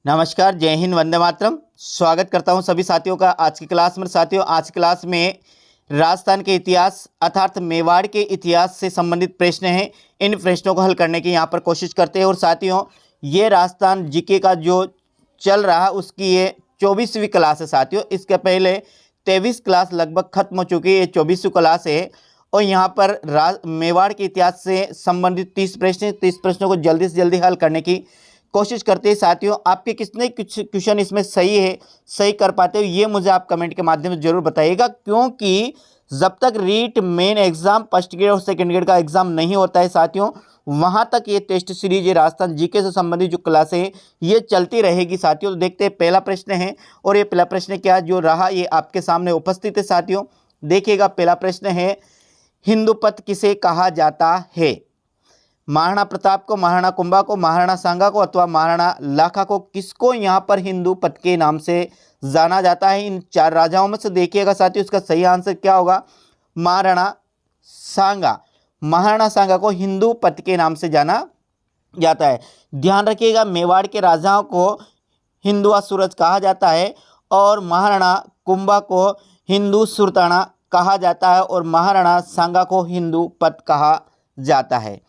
नमस्कार, जय हिंद, वंदे मातरम। स्वागत करता हूं सभी साथियों का आज की क्लास में। साथियों, आज की क्लास में राजस्थान के इतिहास अर्थात मेवाड़ के इतिहास से संबंधित प्रश्न हैं। इन प्रश्नों को हल करने की यहां पर कोशिश करते हैं। और साथियों, ये राजस्थान जीके का जो चल रहा है उसकी ये 24वीं क्लास है। साथियों, इसके पहले 23 क्लास लगभग खत्म हो चुकी है, ये 24वीं क्लास है। और यहाँ पर मेवाड़ के इतिहास से संबंधित 30 प्रश्न 30 प्रश्नों को जल्दी से जल्दी हल करने की कोशिश करते हैं। साथियों, आपके कितने क्वेश्चन इसमें सही कर पाते हो, ये मुझे आप कमेंट के माध्यम से जरूर बताइएगा, क्योंकि जब तक REET main exam first grade और सेकंड ग्रेड का एग्जाम नहीं होता है साथियों, वहां तक ये टेस्ट सीरीज, ये राजस्थान जीके से संबंधित जो क्लासें हैं ये चलती रहेगी। साथियों, तो देखते हैं पहला प्रश्न है, और ये पहला प्रश्न क्या जो रहा ये आपके सामने उपस्थित है। साथियों, देखिएगा, पहला प्रश्न है, हिंदुपथ किसे कहा जाता है? महाराणा प्रताप को, महाराणा कुंभा को, महाराणा सांगा को अथवा महाराणा लाखा को, किसको यहाँ पर हिंदू पथ के नाम से जाना जाता है? इन चार राजाओं में से देखिएगा साथियों, इसका सही आंसर क्या होगा? महाराणा सांगा। महाराणा सांगा को हिंदू पथ के नाम से जाना जाता है। ध्यान रखिएगा, मेवाड़ के राजाओं को हिंदुआ सूरज कहा जाता है, और महाराणा कुंभा को हिंदू सुल्ताना कहा जाता है, और महाराणा सांगा को हिंदू पथ कहा जाता है।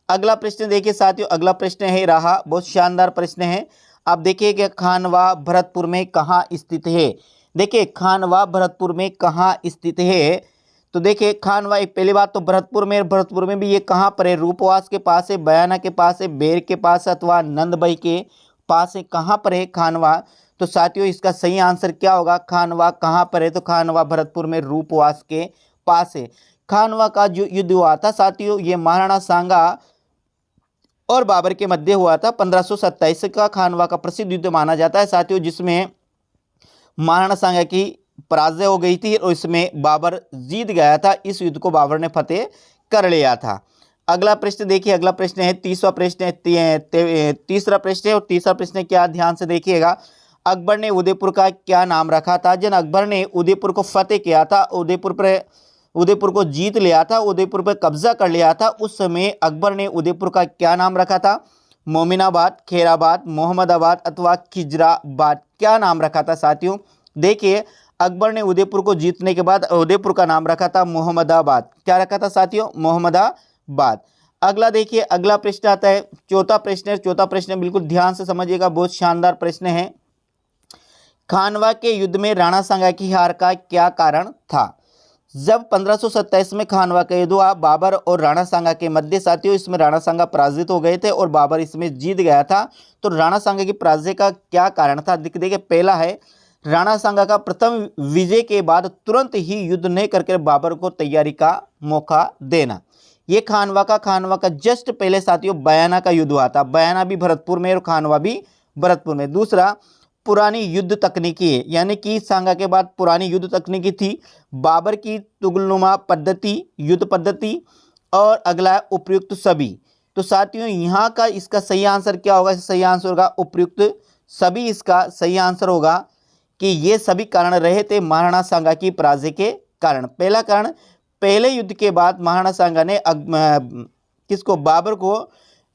अगला प्रश्न देखिए साथियों, अगला प्रश्न है रहा, बहुत शानदार प्रश्न है। आप देखिए कि खानवा भरतपुर में कहाँ स्थित है? देखिए, खानवा भरतपुर में कहाँ स्थित है? तो देखिए, खानवा, पहली बात तो भरतपुर में भी ये कहाँ पर है? रूपवास के पास है, बयाना के पास है, बेर के पास अथवा नंदबई के पास है? कहाँ पर है खानवा? तो साथियों, इसका सही आंसर क्या होगा? खानवा कहाँ पर है? तो खानवा भरतपुर में रूपवास के पास है। खानवा का जो युद्ध हुआ था साथियों, ये महाराणा सांगा और बाबर के मध्य हुआ था। 1527 का खानवा का प्रसिद्ध युद्ध माना जाता है साथियों, जिसमें महाराणा सांगा की पराजय हो गई थी और इसमें बाबर जीत गया था। इस युद्ध को बाबर ने फतेह कर लिया था। अगला प्रश्न देखिए, अगला प्रश्न है, तीसरा प्रश्न है, तीसरा प्रश्न है। और तीसरा प्रश्न क्या, ध्यान से देखिएगा, अकबर ने उदयपुर का क्या नाम रखा था? जब अकबर ने उदयपुर को फतेह किया था, उदयपुर को जीत लिया था, उदयपुर पर कब्जा कर लिया था, उस समय अकबर ने उदयपुर का क्या नाम रखा था? मोमिनाबाद, खैराबाद, मोहम्मदाबाद अथवा खिजराबाद, क्या नाम रखा था साथियों? देखिए, अकबर ने उदयपुर को जीतने के बाद उदयपुर का नाम रखा था मोहम्मदाबाद। क्या रखा था साथियों? मोहम्मदाबाद। अगला देखिए, अगला प्रश्न आता है, चौथा प्रश्न है। चौथा प्रश्न बिल्कुल ध्यान से समझिएगा, बहुत शानदार प्रश्न है। खानवा के युद्ध में राणा सांगा की हार का क्या कारण था? जब 1527 में खानवा का युद्ध हुआ बाबर और राणा सांगा के मध्य साथियों, इसमें राणा सांगा पराजित हो गए थे और बाबर इसमें जीत गया था। तो राणा सांगा की पराजय का क्या कारण था? देखिए, पहला है, राणा सांगा का प्रथम विजय के बाद तुरंत ही युद्ध नहीं करके बाबर को तैयारी का मौका देना। ये खानवा का जस्ट पहले साथियों बयाना का युद्ध हुआ था। बयाना भी भरतपुर में और खानवा भी भरतपुर में। दूसरा, पुरानी युद्ध तकनीकी है, यानी कि सांगा के बाद पुरानी युद्ध तकनीकी थी। बाबर की तुगलनुमा पद्धति, युद्ध पद्धति। और अगला उपयुक्त सभी। तो साथियों, यहाँ का इसका सही आंसर क्या होगा? सही आंसर होगा उपयुक्त सभी। इसका सही आंसर होगा कि ये सभी कारण रहे थे महाराणा सांगा की पराजय के कारण। पहला कारण, पहले युद्ध के बाद महाराणा सांगा ने किसको? बाबर को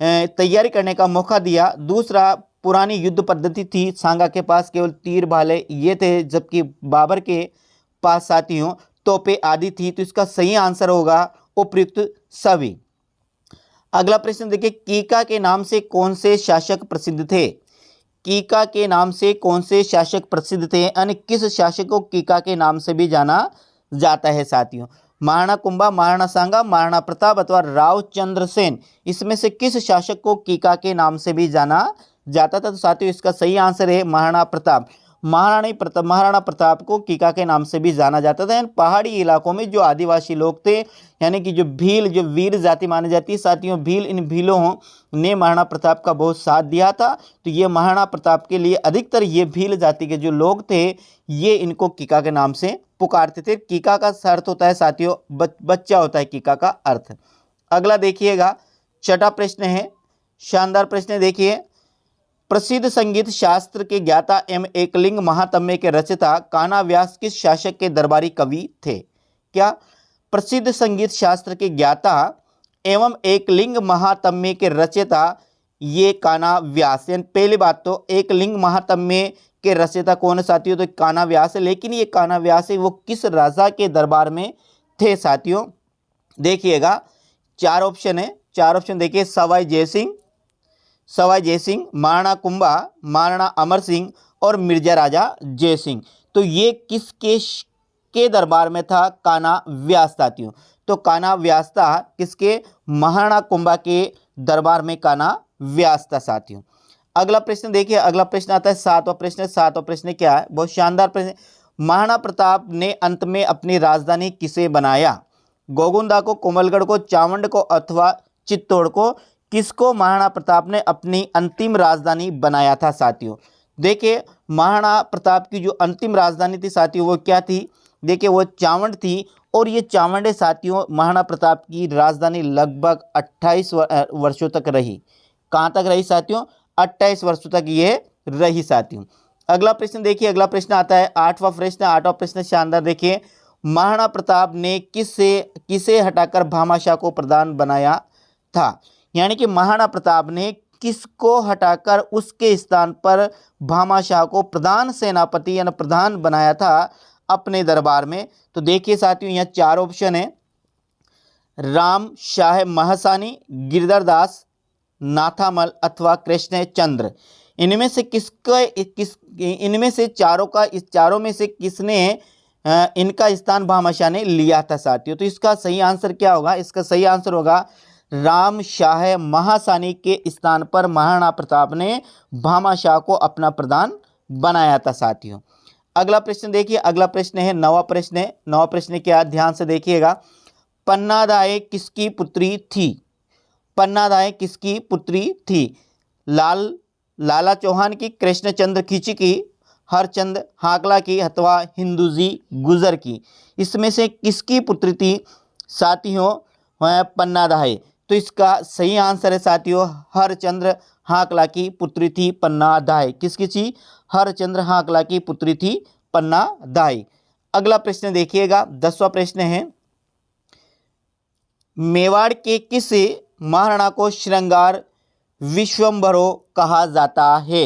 तैयारी करने का मौका दिया। दूसरा, पुरानी युद्ध पद्धति थी, सांगा के पास केवल तीर भाले ये थे, जबकि बाबर के पास साथियों तोपें आदि थी। तो इसका सही आंसर होगा उपयुक्त सभी। अगला प्रश्न देखिए, कीका के नाम से कौन से शासक प्रसिद्ध थे? कीका के नाम से कौन से शासक प्रसिद्ध थे, यानी किस शासक को कीका के नाम से भी जाना जाता है साथियों? महाराणा कुंभा, महाराणा सांगा, महाराणा प्रताप अथवा राव चंद्र सेन, इसमें से किस शासक को कीका के नाम से भी जाना जाता था? तो साथियों, इसका सही आंसर है महाराणा प्रताप। महाराणा प्रताप को कीका के नाम से भी जाना जाता था। पहाड़ी इलाकों में जो आदिवासी लोग थे, यानी कि जो भील, जो वीर जाति मानी जाती है साथियों, भील, इन भीलों ने महाराणा प्रताप का बहुत साथ दिया था। तो ये महाराणा प्रताप के लिए अधिकतर ये भील जाति के जो लोग थे, ये इनको कीका के नाम से पुकारते थे। कीका का अर्थ होता है साथियों बच्चा होता है कीका का अर्थ। अगला देखिएगा, छठा प्रश्न है, शानदार प्रश्न देखिए, प्रसिद्ध संगीत शास्त्र के ज्ञाता एवं एकलिंग महात्म्य के रचयिता कान्हा व्यास किस शासक के दरबारी कवि थे? क्या? प्रसिद्ध संगीत शास्त्र के ज्ञाता एवं एकलिंग महात्म्य के रचयिता ये कान्हा व्यास। यानी पहली बात तो एक लिंग महात्म्य के रचयिता कौन है साथियों, तो कान्हा व्यास है। लेकिन ये कान्हा व्यास है वो किस राजा के दरबार में थे साथियों, देखिएगा चार ऑप्शन है, चार ऑप्शन देखिए, सवाई जयसिंह, सवाई जयसिंह, महाराणा कुंभा, महाराणा अमर सिंह और मिर्जा राजा जयसिंह। तो ये किसके के दरबार में था, कान्हा व्यास साथियों। तो कान्हा व्यास था किसके, महाराणा कुंभा के दरबार में कान्हा व्यास था साथियों। अगला प्रश्न देखिए, अगला प्रश्न आता है सातवां प्रश्न। सातवां प्रश्न क्या है, बहुत शानदार प्रश्न। महाराणा प्रताप ने अंत में अपनी राजधानी किसे बनाया, गोगुंदा को, कोमलगढ़ को, चावंड को अथवा चित्तौड़ को। किसको महाराणा प्रताप ने अपनी अंतिम राजधानी बनाया था साथियों। देखिए महाराणा प्रताप की जो अंतिम राजधानी थी साथियों वो क्या थी, देखिए वो चावंड थी। और ये चावंड साथियों महाराणा प्रताप की राजधानी लगभग 28 वर्षों तक रही। कहाँ तक रही साथियों, 28 वर्षों तक ये रही साथियों। अगला प्रश्न देखिए, अगला प्रश्न आता है आठवां प्रश्न। आठवां प्रश्न शानदार देखिए, महाराणा प्रताप ने किसे हटाकर भामाशाह को प्रधान बनाया था। यानी कि महाराणा प्रताप ने किसको हटाकर उसके स्थान पर भामाशाह को प्रधान सेनापति यानी प्रधान बनाया था अपने दरबार में। तो देखिए साथियों यहाँ चार ऑप्शन है, राम शाह महासानी, गिरधर दास, नाथामल अथवा कृष्ण चंद्र। इनमें से इनमें से चारों का, इस चारों में से किसने इनका स्थान भामाशाह ने लिया था साथियों। तो इसका सही आंसर क्या होगा, इसका सही आंसर होगा राम शाह महासानी के स्थान पर महाराणा प्रताप ने भामाशाह को अपना प्रधान बनाया था साथियों। अगला प्रश्न देखिए, अगला प्रश्न है नवा प्रश्न है। नवा प्रश्न क्या, ध्यान से देखिएगा, पन्नादाय किसकी पुत्री थी, पन्नादाय किसकी पुत्री थी, लाला चौहान की, कृष्णचंद्र खींची की, हरचंद हाकला की अथवा हिंदूजी गुजर की। इसमें से किसकी पुत्री थी साथियों पन्नादाय। तो इसका सही आंसर है साथियों हरचंद्र हाकला की पुत्री थी पन्नादाय। किसकी थी, हरचंद्र हाकला की पुत्री थी पन्नादाय। अगला प्रश्न देखिएगा 10वां प्रश्न है, मेवाड़ के किस महाराणा को श्रृंगार विश्वम्भरो कहा जाता है।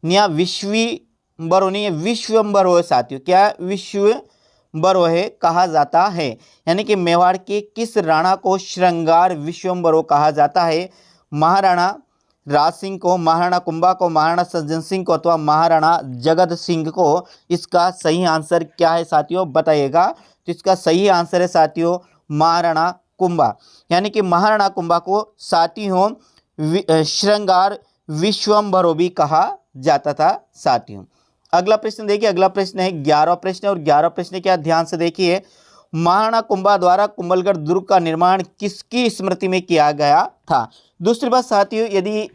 या विश्वम्भरो नहीं है, विश्वम्भरो है साथियों, क्या विश्वम्भरो है कहा जाता है। यानी कि मेवाड़ के किस राणा को श्रृंगार विश्वम्भरो कहा जाता है, महाराणा राज सिंह को, महाराणा कुंभा को, महाराणा सज्जन सिंह को अथवा महाराणा जगत सिंह को। इसका सही आंसर क्या है साथियों बताइएगा। तो इसका सही आंसर है साथियों महाराणा कुंभा। यानी कि महाराणा कुंभा को साथियों श्रृंगार विश्वम्भरो भी कहा जाता था साथियों। अगला प्रश्न देखिए, अगला प्रश्न है 11वां प्रश्न। और 11वां प्रश्न क्या, ध्यान से देखिए, महाराणा कुंभा द्वारा कुंभलगढ़ दुर्ग का निर्माण किसकी स्मृति में किया गया था। दूसरी बात साथियों, यदि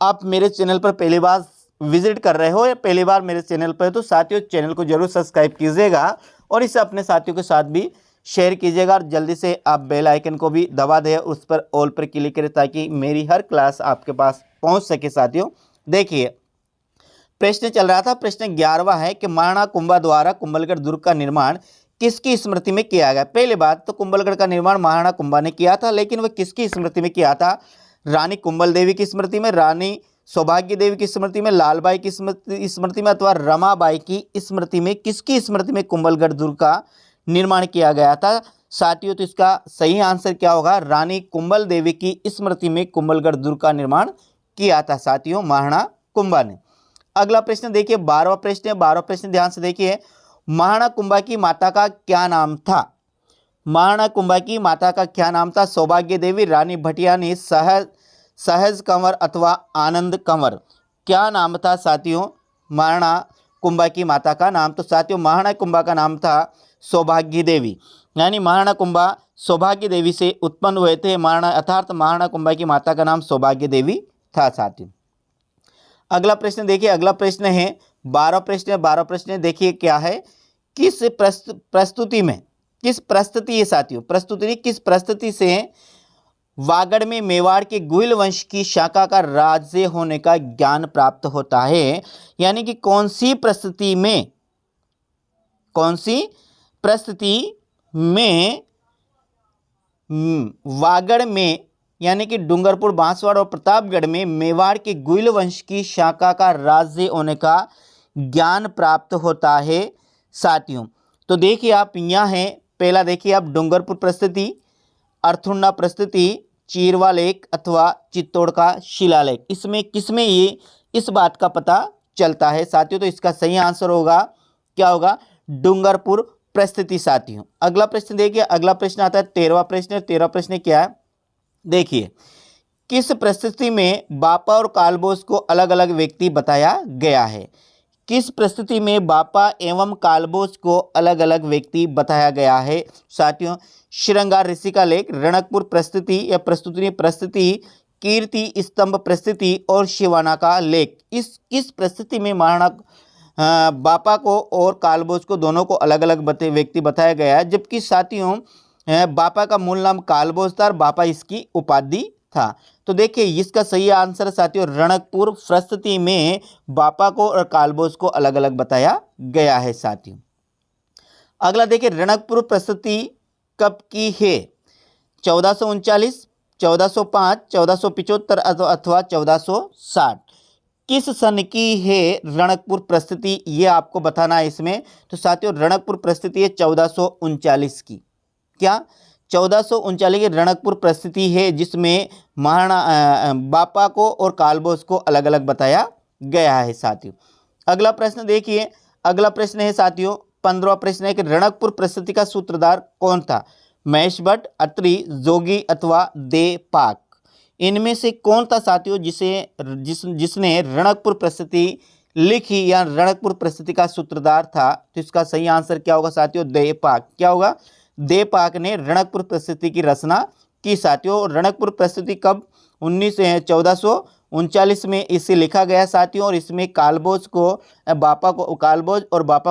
आप मेरे चैनल पर पहली बार विजिट कर रहे हो या पहली बार मेरे चैनल पर, तो साथियों चैनल को जरूर सब्सक्राइब कीजिएगा और इसे अपने साथियों के साथ भी शेयर कीजिएगा। और जल्दी से आप बेल आइकन को भी दबा दें, उस पर ऑल पर क्लिक करें ताकि मेरी हर क्लास आपके पास पहुंच सके साथियों। देखिए प्रश्न चल रहा था, प्रश्न 11वां है कि महाराणा कुंभा द्वारा कुंभलगढ़ दुर्ग का निर्माण किसकी स्मृति में किया गया। पहले बात तो कुंभलगढ़ का निर्माण महाराणा कुंभा ने किया था, लेकिन वह किसकी स्मृति में किया था, रानी कुंभल देवी की स्मृति में, रानी सौभाग्य देवी की स्मृति में, लालबाई की स्मृति में अथवा रमाबाई की स्मृति में। किसकी स्मृति में कुंभलगढ़ दुर्ग का निर्माण किया गया था साथियों। तो इसका सही आंसर क्या होगा, रानी कुंभल देवी की स्मृति में कुंभलगढ़ दुर्ग का निर्माण किया था साथियों महाराणा कुंभा ने। अगला प्रश्न देखिए 12वां प्रश्न है। 12वां प्रश्न ध्यान से देखिए, महाराणा कुंभा की माता का क्या नाम था, महाराणा कुंभा की माता का क्या नाम था, सौभाग्य देवी, रानी भटियानी, सहज कंवर अथवा आनंद कंवर। क्या नाम था साथियों महाराणा कुंभा की माता का नाम। तो साथियों महाराणा कुंभा का नाम था सौभाग्य देवी। यानी महाराणा कुंभा सौभाग्य देवी से उत्पन्न हुए थे, महाराणा अर्थात महाराणा कुंभा की माता का नाम सौभाग्य देवी था साथियों। अगला प्रश्न देखिए, अगला प्रश्न है 12वां प्रश्न है। 12वां प्रश्न देखिए क्या है, किस प्रस्तुति में, किस प्रस्तुति है साथियों, प्रस्तुति किस प्रस्तुति से वागड़ में मेवाड़ के गुहिल वंश की शाखा का राज्य होने का ज्ञान प्राप्त होता है। यानी कि कौन सी प्रस्तुति में, कौन सी प्रस्तुति में वागड़ में यानी कि डूंगरपुर, बांसवाड़ा और प्रतापगढ़ में मेवाड़ के गुइल वंश की शाखा का राज्य होने का ज्ञान प्राप्त होता है साथियों। तो देखिए आप यहाँ हैं, पहला देखिए आप डूंगरपुर परिस्थिति, अर्थुन्ना परिस्थिति, चीरवा लेक अथवा चित्तौड़ का शिलालेख, इसमें किसमें ये इस बात का पता चलता है साथियों। तो इसका सही आंसर होगा, क्या होगा, डूंगरपुर परिस्थिति साथियों। अगला प्रश्न देखिए, अगला प्रश्न आता है 13वां प्रश्न। 13वां प्रश्न क्या है, देखिए, किस परिस्थिति में बापा और कालबोस को अलग अलग व्यक्ति बताया गया है। किस परिस्थिति में बापा एवं कालबोस को अलग अलग व्यक्ति बताया गया है साथियों। श्रृंगार ऋषि का लेख, रणकपुर परिस्थिति या प्रस्तुति परिस्थिति, कीर्ति स्तंभ परिस्थिति और शिवाना का लेख। इस किस परिस्थिति में महाराणा बापा को और कालबोस को दोनों को अलग अलग व्यक्ति बताया गया है, जबकि साथियों बापा का मूल नाम कालबोस था और बापा इसकी उपाधि था। तो देखिए इसका सही आंसर साथियों, रणकपुर परिस्थिति में बापा को और कालबोस को अलग अलग बताया गया है साथियों। अगला देखिए, रणकपुर परिस्थिति कब की है, 1439, 1405, 1475 अथवा 1460। किस सन की है रणकपुर परिस्थिति, ये आपको बताना है इसमें। तो साथियों रणकपुर परिस्थिति है 1439 की। क्या 1439 की रणकपुर परिस्थिति है, जिसमें महाराणा बापा को और कालबोस को अलग अलग बताया गया है साथियों। अगला प्रश्न देखिए, अगला प्रश्न है साथियों 15वां प्रश्न है कि रणकपुर परिस्थिति का सूत्रधार कौन था। महेश भट्ट, अत्रि, जोगी अथवा देपाक, इनमें से कौन था साथियों जिसने रणकपुर परिस्थिति लिखी या रणकपुर परिस्थिति का सूत्रधार था। तो इसका सही आंसर क्या होगा साथियों, देपाक। क्या होगा, देपाक ने रणकपुर परिस्थिति की रचना की साथियों। रणकपुर परिस्थिति कब, 1439 में इसे लिखा गया साथियों, और इसमें कालबोस और बापा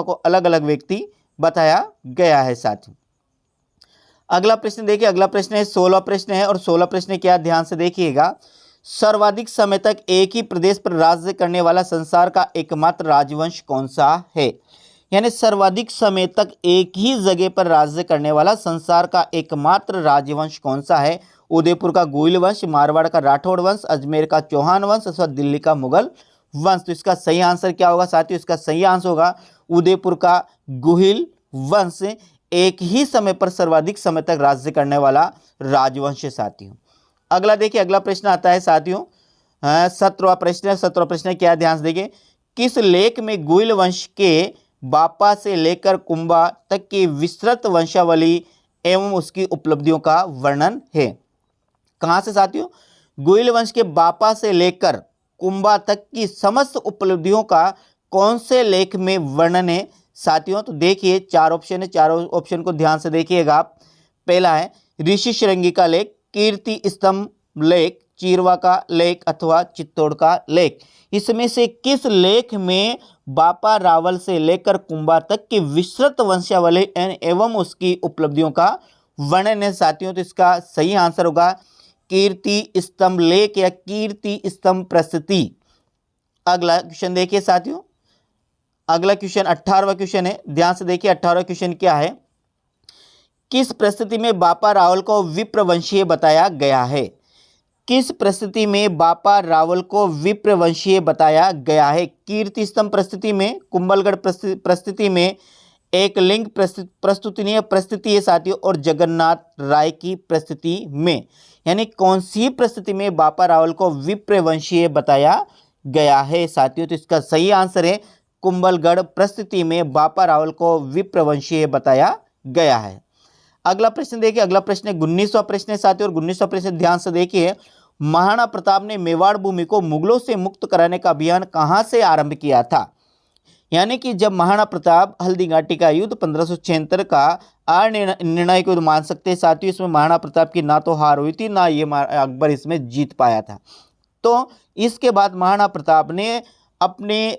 को अलग अलग व्यक्ति बताया गया है साथियों। अगला प्रश्न देखिए, अगला प्रश्न है 16 प्रश्न है, और 16 प्रश्न क्या, ध्यान से देखिएगा। सर्वाधिक समय तक एक ही प्रदेश पर राज्य करने वाला संसार का एकमात्र राजवंश कौन सा है। यानी सर्वाधिक समय तक एक ही जगह पर राज्य करने वाला संसार का एकमात्र राजवंश कौन सा है। उदयपुर का गुइल वंश, मारवाड़ का राठौड़ वंश, अजमेर का चौहान वंश अथवा दिल्ली का मुगल वंश। तो इसका सही आंसर क्या होगा साथियों, इसका सही आंसर होगा उदयपुर का गुहिल वंश एक ही समय पर सर्वाधिक समय तक राज्य करने वाला राजवंश है साथियों। अगला देखिए, अगला प्रश्न आता है साथियों 17वां प्रश्न। 17वां प्रश्न क्या है, ध्यान से देखिए। किस लेख में गुइल वंश के बापा से लेकर कुंभा तक की विस्तृत वंशावली एवं उसकी उपलब्धियों का वर्णन है। कहां से साथियों, गुइल वंश के बापा से लेकर कुंभा तक की समस्त उपलब्धियों का कौन से लेख में वर्णन है साथियों। तो देखिए चार ऑप्शन है, चारों ऑप्शन को ध्यान से देखिएगा आप। पहला है ऋषि श्रृंगी का लेख, कीर्ति स्तंभ लेख, चीरवा का लेख अथवा चित्तौड़ का लेख। इसमें से किस लेख में बापा रावल से लेकर कुंभा तक की विस्तृत वंशावली एवं उसकी उपलब्धियों का वर्णन है साथियों। तो इसका सही आंसर होगा कीर्ति स्तंभ लेख या कीर्ति स्तंभ परिस्थिति। अगला क्वेश्चन देखिए साथियों, अगला क्वेश्चन 18वां क्वेश्चन है, ध्यान से देखिए 18वां क्वेश्चन क्या है। किस परिस्थिति में बापा रावल को विप्रवंशीय बताया गया है। किस परिस्थिति में बापा रावल को विप्रवंशीय बताया गया है। कीर्ति स्तंभ परिस्थिति में, कुंभलगढ़ परिस्थिति में, एक लिंग प्रस्तुतिनीय परिस्थिति है साथियों, और जगन्नाथ राय की परिस्थिति में। यानी कौन सी परिस्थिति में बापा रावल को विप्रवंशीय बताया गया है साथियों। तो इसका सही आंसर है कुंभलगढ़ परिस्थिति में बापा रावल को विप्रवंशीय बताया गया है। अगला प्रश्न देखिए, अगला प्रश्न 19वां प्रश्न है साथियों, और 19वां प्रश्न ध्यान से देखिए। महाराणा प्रताप ने मेवाड़ भूमि को मुगलों से मुक्त कराने का अभियान कहां से आरंभ किया था। यानी कि जब महाराणा प्रताप हल्दी घाटी का युद्ध 1576 का निर्णायक युद्ध मान सकते हैं साथियों। इसमें महाराणा प्रताप की ना तो हार हुई थी, ना ये अकबर इसमें जीत पाया था। तो इसके बाद महाराणा प्रताप ने अपने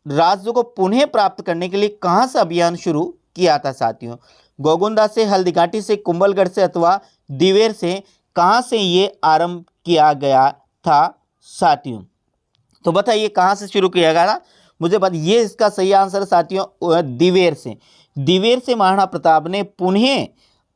राज्य को पुनः प्राप्त करने के लिए कहां से अभियान शुरू किया था साथियों। गोगुंदा से, हल्दी घाटी से, कुंभलगढ़ से अथवा दिवेर से, कहां से ये आरंभ किया गया था साथियों। तो बताइए कहां से शुरू किया गया था, मुझे बता। ये इसका सही आंसर साथियों दिवेर से। दिवेर से महाराणा प्रताप ने पुनः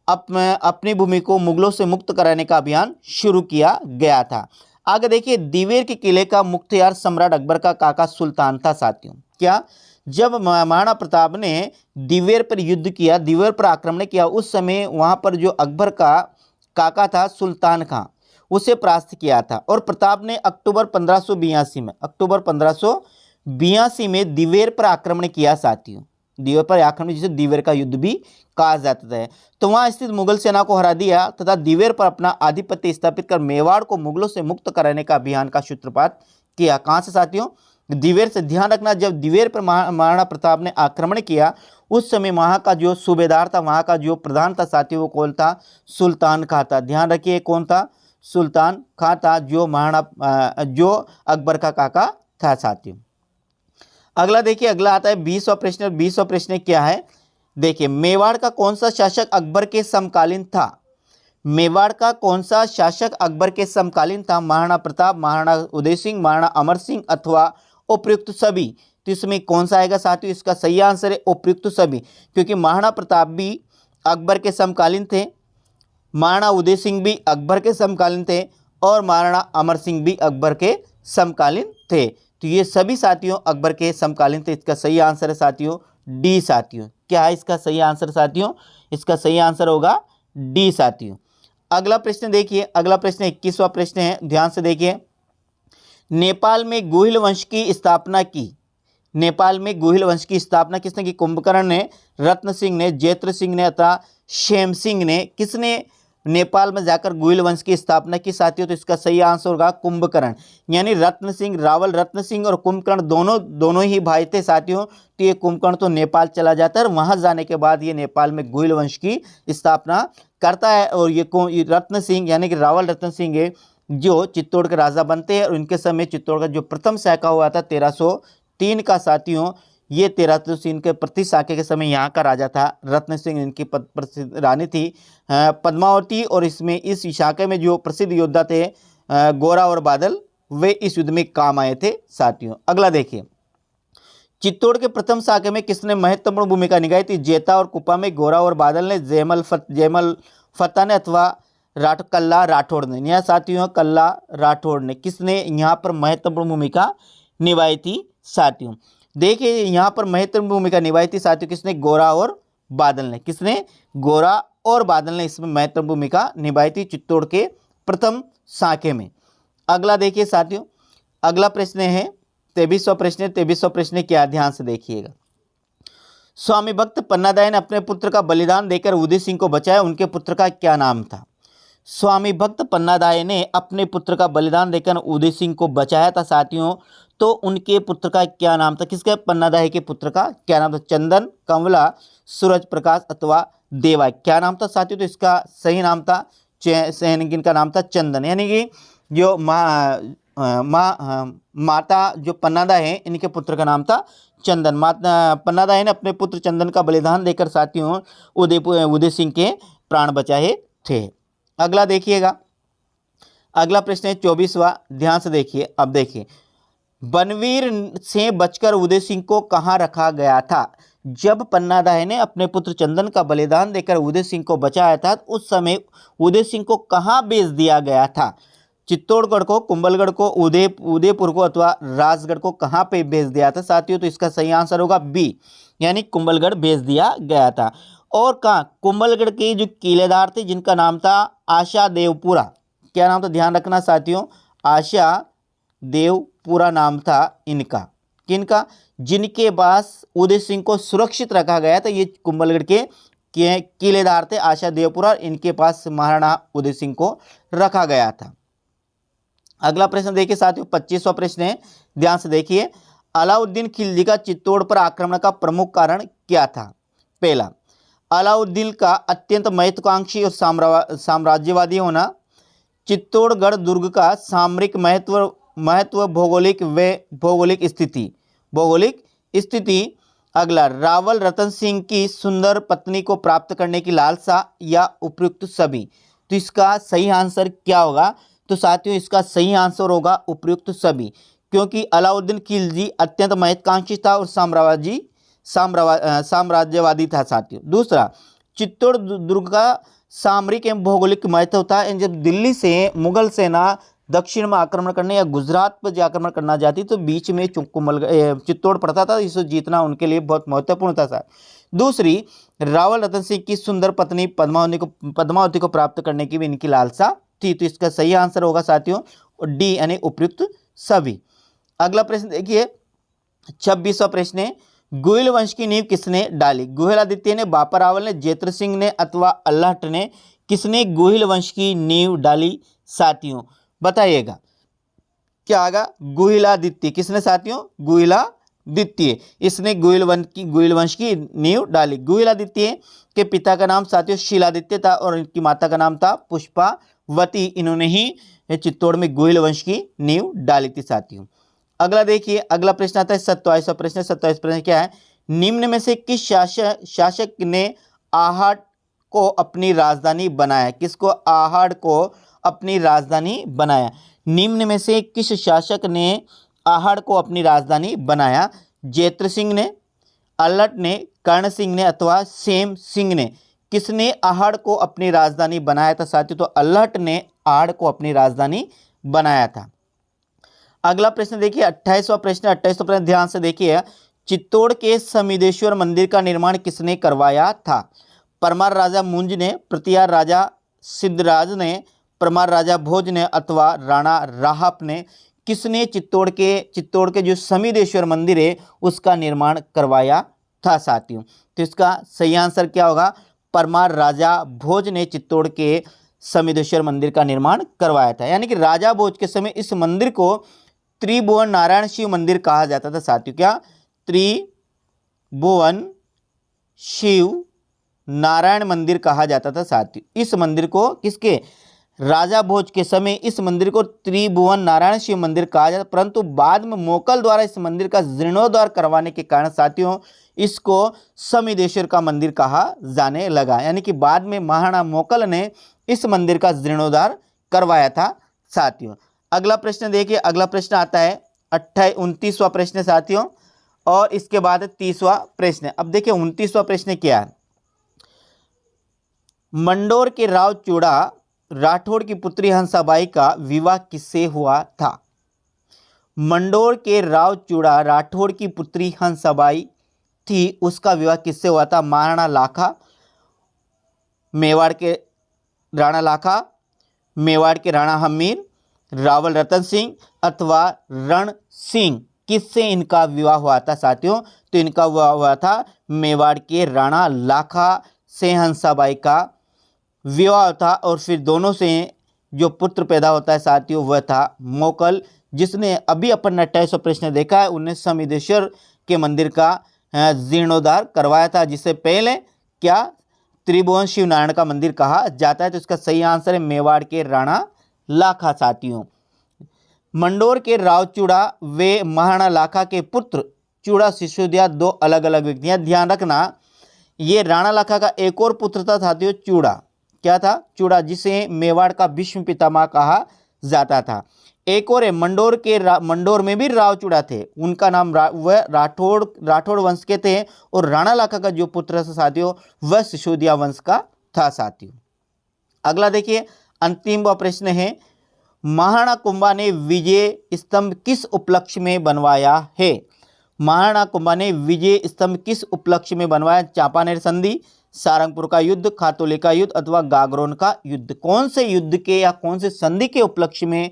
अपनी भूमि को मुगलों से मुक्त कराने का अभियान शुरू किया गया था। आगे देखिए, दिवेर के किले का मुख्तियार सम्राट अकबर का काका सुल्तान था साथियों। क्या? जब महाराणा प्रताप ने दिवेर पर युद्ध किया, दिवेर पर आक्रमण किया, उस समय वहां पर जो अकबर का काका था सुल्तान खां, उसे परास्त किया था। और प्रताप ने अक्टूबर 1582 में दिवेर पर आक्रमण किया साथियों। दिवेर पर आक्रमण, जिसे दिवेर का युद्ध भी कहा जाता है। तो वहां स्थित मुगल सेना को हरा दिया तथा दिवेर पर अपना आधिपत्य स्थापित कर मेवाड़ को मुगलों से मुक्त कराने का अभियान का सूत्रपात किया। कहां से साथियों? दिवेर से। ध्यान रखना, जब दिवेर पर महाराणा प्रताप ने आक्रमण किया, उस समय वहां का जो सूबेदार था, वहां का जो प्रधान था साथियों, वो कौन था? सुल्तान खां था। ध्यान रखिए, कौन था? सुल्तान खां था, जो अकबर का काका था साथियों। अगला देखिए, अगला आता है 20वां प्रश्न। 20वां प्रश्न क्या है? देखिए, मेवाड़ का कौन सा शासक अकबर के समकालीन था? मेवाड़ का कौन सा शासक अकबर के समकालीन था? महाराणा प्रताप, महाराणा उदय सिंह, महाराणा अमर सिंह अथवा उपयुक्त सभी? तो इसमें कौन सा आएगा साथियों? इसका सही आंसर है उपयुक्त सभी, क्योंकि महाराणा प्रताप भी अकबर के समकालीन थे, महाराणा उदय सिंह भी अकबर के समकालीन थे, और महाराणा अमर सिंह भी अकबर के समकालीन थे। तो ये सभी साथियों अकबर के समकालीन थे। इसका सही आंसर है साथियों डी साथियों। क्या है इसका सही आंसर साथियों? इसका सही आंसर होगा डी साथियों। अगला प्रश्न देखिए, अगला प्रश्न 21वां प्रश्न है, ध्यान से देखिए। नेपाल में गुहिल वंश की स्थापना की। नेपाल में गुहिल वंश की स्थापना किसने की? कुंभकर्ण ने, रत्न सिंह ने, जैत्र सिंह ने अथवा शेम सिंह ने। किसने नेपाल में जाकर गुहिल वंश की स्थापना की साथियों? तो इसका सही आंसर होगा कुंभकर्ण। यानी रत्न सिंह, रावल रत्न सिंह और कुंभकर्ण दोनों ही भाई थे साथियों। तो ये कुंभकर्ण तो नेपाल चला जाता है और वहां जाने के बाद ये नेपाल में गुहिल वंश की स्थापना करता है। और ये रत्न सिंह यानी कि रावल रत्न सिंह है जो चित्तौड़ के राजा बनते हैं, और उनके समय चित्तौड़ का जो प्रथम शाखा हुआ था 1303 का साथियों, ये 1303 के प्रति शाखे के समय यहाँ का राजा था रत्न सिंह। इनकी प्रसिद्ध रानी थी पद्मावती, और इसमें इस शाखे में जो प्रसिद्ध योद्धा थे गोरा और बादल, वे इस युद्ध में काम आए थे साथियों। अगला देखिए, चित्तौड़ के प्रथम शाखे में किसने महत्वपूर्ण भूमिका निभाई थी? जेता और कुपा में गोरा और बादल ने, जयमल फत्ता ने अथवा कल्ला राठौड़ ने। यहाँ साथियों कल्ला राठौड़ ने। किसने यहाँ पर महत्वपूर्ण भूमिका निभाई थी साथियों? देखिए, यहाँ पर महत्वपूर्ण भूमिका निभाई थी साथियों किसने? गोरा और बादल ने। किसने? गोरा और बादल ने इसमें महत्वपूर्ण भूमिका निभाई थी चित्तौड़ के प्रथम शाखे में। अगला देखिए साथियों, अगला प्रश्न है 23वां प्रश्न। 23वां प्रश्न क्या? ध्यान से देखिएगा। स्वामी भक्त पन्नादाय ने अपने पुत्र का बलिदान देकर उदय सिंह को बचाया, उनके पुत्र का क्या नाम था? स्वामी भक्त पन्नादाय ने अपने पुत्र का बलिदान देकर उदय सिंह को बचाया था साथियों। तो उनके पुत्र का क्या नाम था? किसके? पन्नादाय के पुत्र का क्या नाम था? चंदन, कंवला, सूरज प्रकाश अथवा देवा? क्या नाम था साथियों? तो इसका सही नाम था इनका नाम था चंदन। यानी कि जो माता जो पन्नादाय है, इनके पुत्र का नाम था चंदन। माता पन्नादाय ने अपने पुत्र चंदन का बलिदान देकर साथियों उदय सिंह के प्राण बचाए थे। अगला देखिएगा, अगला प्रश्न है 24वां। ध्यान से देखिए। अब देखिए, बनवीर से बचकर उदय सिंह को कहाँ रखा गया था? जब पन्नादाय ने अपने पुत्र चंदन का बलिदान देकर उदय सिंह को बचाया था, उस समय उदय सिंह को कहाँ भेज दिया गया था? चित्तौड़गढ़ को, कुंभलगढ़ को, उदयपुर को अथवा राजगढ़ को कहाँ पे भेज दिया था साथियों? तो इसका सही आंसर होगा बी, यानी कुंभलगढ़ भेज दिया गया था। और कहाँ? कुंभलगढ़ के जो किलेदार थे जिनका नाम था आशा देवपुरा। क्या नाम था? ध्यान रखना साथियों, आशा देवपुरा नाम था इनका। किनका? जिनके पास उदय सिंह को सुरक्षित रखा गया था, ये कुंभलगढ़ के किलेदार थे आशा देवपुरा। इनके पास महाराणा उदय सिंह को रखा गया था। अगला प्रश्न देखिए साथियों, 25वां प्रश्न है, ध्यान से देखिए। अलाउद्दीन खिलजी का चित्तौड़ पर आक्रमण का प्रमुख कारण क्या था? पहला, अलाउद्दीन का अत्यंत महत्वाकांक्षी और साम्राज्यवादी होना। चित्तौड़गढ़ दुर्ग का सामरिक महत्व, भौगोलिक स्थिति। अगला, रावल रतन सिंह की सुंदर पत्नी को प्राप्त करने की लालसा, या उपयुक्त सभी? तो इसका सही आंसर क्या होगा? तो साथियों इसका सही आंसर होगा उपयुक्त सभी, क्योंकि अलाउद्दीन खिलजी अत्यंत महत्वाकांक्षी था और साम्राज्यवादी था साथियों। दूसरा, चित्तौड़ दुर्ग का सामरिक एवं भौगोलिक महत्व होता है। जब दिल्ली से मुगल सेना दक्षिण में आक्रमण करने या गुजरात पर आक्रमण करना चाहती तो बीच में चित्तौड़ पड़ता था, इसे जीतना उनके लिए बहुत महत्वपूर्ण था। दूसरी, रावल रतन सिंह की सुंदर पत्नी पद्मावती को प्राप्त करने की भी इनकी लालसा थी। तो इसका सही आंसर होगा साथियों डी यानी उपयुक्त सभी। अगला प्रश्न देखिए 26वां प्रश्न है, गुहिल वंश की नींव किसने डाली? गुहिल आदित्य ने, बापा रावल ने, जेत्र सिंह ने अथवा अल्लाहट ने? किसने गुहिल वंश की नींव डाली साथियों? बताइएगा क्या आगा? गुहिलादित्य। किसने साथियों? गुहिलादित्य। इसने गुहिल वंश की नींव डाली। गुहिलादित्य के पिता का नाम साथियों शीलादित्य था और इनकी माता का नाम था पुष्पावती। इन्होंने ही चित्तौड़ में गुहिल वंश की नींव डाली थी साथियों। अगला देखिए, अगला प्रश्न आता है 27वां प्रश्न। 27वां प्रश्न क्या है? निम्न में से किस शासक ने आहट को अपनी राजधानी बनाया? किसको आहट को अपनी राजधानी बनाया? निम्न में से किस शासक ने आहट को अपनी राजधानी बनाया? जेत्र सिंह ने, अल्लट ने, कर्ण सिंह ने अथवा सेम सिंह ने? किसने आहट को अपनी राजधानी बनाया था साथियों? तो अल्लट ने आहट को अपनी राजधानी बनाया था। अगला प्रश्न देखिए 28वां प्रश्न। 28वां प्रश्न ध्यान से देखिए, चित्तौड़ के समिदेश्वर मंदिर का निर्माण किसने करवाया था? परमार राजा मुंज ने, प्रतिहार राजा सिद्धराज ने, परमार राजा भोज ने अथवा राणा राहप ने? किसने चित्तौड़ के जो समिदेश्वर मंदिर है उसका निर्माण करवाया था साथियों? तो इसका सही आंसर क्या होगा? परमार राजा भोज ने चित्तौड़ के समिदेश्वर मंदिर का निर्माण करवाया था। यानी कि राजा भोज के समय इस मंदिर को त्रिभुवन नारायण शिव मंदिर कहा जाता था साथियों। क्या? त्रिभुवन शिव नारायण मंदिर कहा जाता था साथियों। इस मंदिर को किसके? राजा भोज के समय इस मंदिर को त्रिभुवन नारायण शिव मंदिर कहा जाता, परंतु बाद में मोकल द्वारा इस मंदिर का जीर्णोद्धार करवाने के कारण साथियों इसको समिदेश्वर का मंदिर कहा जाने लगा। यानी कि बाद में महाराणा मोकल ने इस मंदिर का जीर्णोद्धार करवाया था साथियों। अगला प्रश्न देखिए, अगला प्रश्न आता है 29वां प्रश्न साथियों और इसके बाद 30वां प्रश्न। अब देखिए 29वां प्रश्न क्या है? मंडोर के राव चूड़ा राठौड़ की पुत्री हंसाबाई का विवाह किससे हुआ था? मंडोर के राव चूड़ा राठौड़ की पुत्री हंसाबाई थी, उसका विवाह किससे हुआ था? महाराणा लाखा, मेवाड़ के राणा लाखा, मेवाड़ के राणा हमीर, रावल रतन सिंह अथवा रण सिंह? किससे इनका विवाह हुआ था साथियों? तो इनका विवाह हुआ था मेवाड़ के राणा लाखा से हंसाबाई का विवाह था और फिर दोनों से जो पुत्र पैदा होता है साथियों वह था मोकल, जिसने अभी अपन ने 28वां प्रश्न देखा है, उन्हें समिदेश्वर के मंदिर का जीर्णोद्धार करवाया था, जिससे पहले क्या त्रिभुवन शिव नारायण का मंदिर कहा जाता है। तो इसका सही आंसर है मेवाड़ के राणा लाखा साथियों। मंडोर के राव चूड़ा वे महाराणा लाखा के पुत्र चूड़ा सिसोदिया दो अलग अलग व्यक्ति हैं। ध्यान रखना ये राणा लाखा का एक और पुत्र था साथियों चूड़ा। क्या था? चूड़ा, जिसे मेवाड़ का भीष्म पितामह कहा जाता था। एक और है मंडोर में भी राव चूड़ा थे, उनका नाम वह राठौड़ वंश के थे और राणा लाखा का जो पुत्र था साथियों वह सिसोदिया वंश का था साथियों। अगला देखिए अंतिम प्रश्न है, महाराणा कुंभा ने विजय स्तंभ किस उपलक्ष्य में बनवाया है? महाराणा कुंभा ने विजय स्तंभ किस उपलक्ष्य में बनवाया? चांपानेर संधि, सारंगपुर का युद्ध, खातौली का युद्ध अथवा गागरोन का युद्ध? कौन से युद्ध के या कौन से संधि के उपलक्ष्य में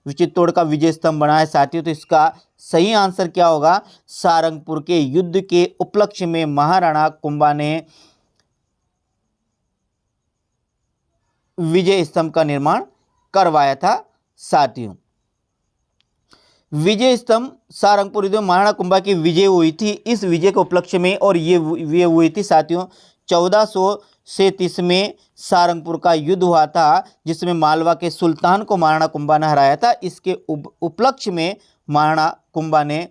चित्तौड़ का विजय स्तंभ बना है साथियों? तो इसका सही आंसर क्या होगा? सारंगपुर के युद्ध के उपलक्ष्य में महाराणा कुंभा ने विजय स्तंभ का निर्माण करवाया था साथियों। विजय स्तंभ सारंगपुर युद्ध में महाराणा कुंभा की विजय हुई थी, इस विजय के उपलक्ष्य में, और ये हुई थी साथियों 1437 में सारंगपुर का युद्ध हुआ था, जिसमें मालवा के सुल्तान को महाराणा कुंभा ने हराया था। इसके उपलक्ष्य में महाराणा कुंभा ने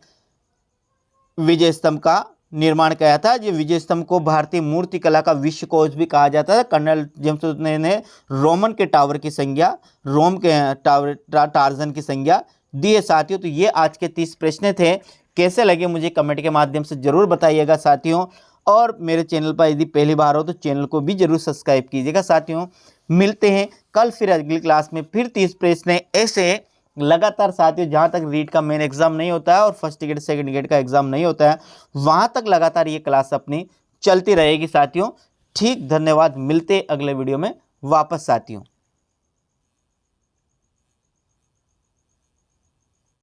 विजय स्तंभ का निर्माण किया था। ये विजय स्तंभ को भारतीय मूर्ति कला का विश्वकोश भी कहा जाता है। कर्नल जेम्स ने रोमन के टावर की संज्ञा, रोम के टार्जन की संज्ञा दी है साथियों। तो ये आज के 30 प्रश्न थे, कैसे लगे मुझे कमेंट के माध्यम से जरूर बताइएगा साथियों। और मेरे चैनल पर यदि पहली बार हो तो चैनल को भी जरूर सब्सक्राइब कीजिएगा। साथियों मिलते हैं कल फिर अगली क्लास में, फिर 30 प्रश्न ऐसे लगातार साथियों, जहाँ तक रीट का मेन एग्जाम नहीं होता है और फर्स्ट गेट सेकंड गेट का एग्जाम नहीं होता है वहाँ तक लगातार ये क्लास अपनी चलती रहेगी साथियों। ठीक, धन्यवाद, मिलते अगले वीडियो में वापस साथियों।